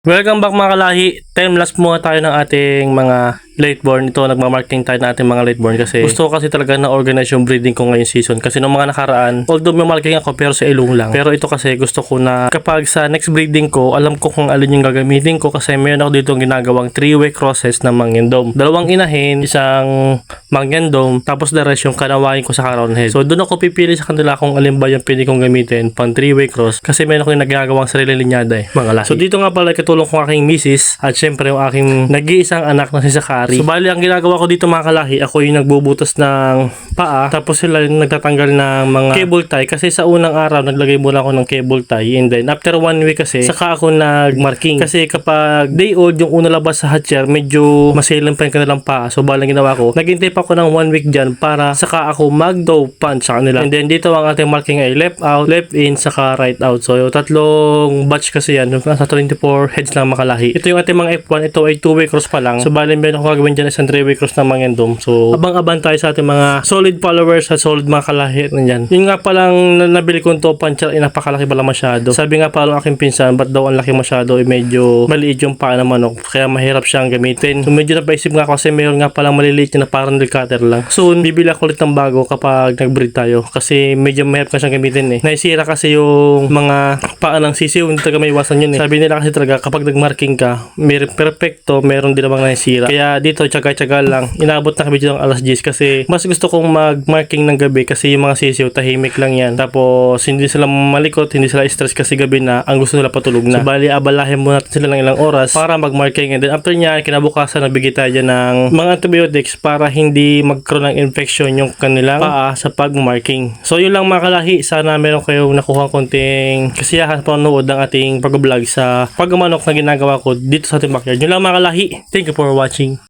Welcome back mga kalahi. Time lapse muna tayo ng ating mga lateborn. Ito, nagmamarking tayo ng ating mga lateborn kasi gusto ko kasi talaga na organize yung breeding ko ngayong season. Kasi nung mga nakaraan, although may marking ako pero sa ilong lang. Pero ito kasi gusto ko na kapag sa next breeding ko, alam ko kung alin yung gagamitin ko kasi meron ako dito ginagawang 3-way crosses na Mangyandom. Dalawang inahin, isang Mangyandom, tapos the rest yung kanawain ko sa Crown Head. So doon ako pipili sa kanila kung alin ba yung pwede kong gamitin pang 3-way cross kasi meron ko yung nagagawang sarili linyada mga lahi. So dito nga pala katulong ko aking misis at syempre yung aking nag-iisang anak na si Sakari. So bali ang ginagawa ko dito mga kalahi, ako yung nagbubutas ng paa tapos sila yung nagtatanggal ng mga cable tie kasi sa unang araw naglagay muna ako ng cable tie and then after 1 week kasi saka ako nagmarking kasi kapag day old yung una labas sa hatcher medyo masilang pa yung kanilang paa. So bali ang ginawa ko, naghintay pa ako ng 1 week dyan para saka ako mag-doe punch sa kanila. And then dito ang ating marking ay left out, left in, saka right out. So yung tatlong batch kasi yan, nasa 24 heads lang makalahi. Ito yung ating mga F1, ito ay 2-way cross pa lang. So bali meron ako gagawin dyan isang 3-way cross na Mangyandom. So abang-abang tayo sa ating mga solid followers at solid mga kalahi nandyan. Yun nga palang nabili ko ito puncher ay napakalaki pala masyado. Sabi nga pala ng aking pinsan, ba't daw ang laki masyado ay medyo maliit yung paa ng manok kaya mahirap siyang gamitin. So medyo napaisip nga ako kasi meron nga palang maliliit na parang nail cutter lang. Soon bibili ako ulit ng bago kapag nag-breed tayo kasi medyo mahirap na siyang gamitin Naisira kasi yung mga paa ng sisiw, hindi talaga may iwasan yun Sabi nila kasi talaga kapag nag-marking ka, may perfecto, meron din namang naisira. Kaya dito tsaga-tsaga lang, inabot na kami dito ng alas 10 kasi mas gusto kong mag-marking ng gabi kasi yung mga sisiw tahimik lang yan. Tapos hindi sila malikot, hindi sila stress kasi gabi na, ang gusto nila patulog na. So bali abalahin muna natin sila ng ilang oras para mag-marking and then after niya kinabukasan nagbigay tayo dyan ng mga antibiotics para hindi magkaroon ng infection yung kanilang paa sa pag-marking. So yun lang mga kalahi, sana meron kayong nakuha konting kasiyahan sa panonood ng ating pag-vlog sa pagmamanok na ginagawa ko dito sa ating backyard. Yun lang mga kalahi. Thank you for watching.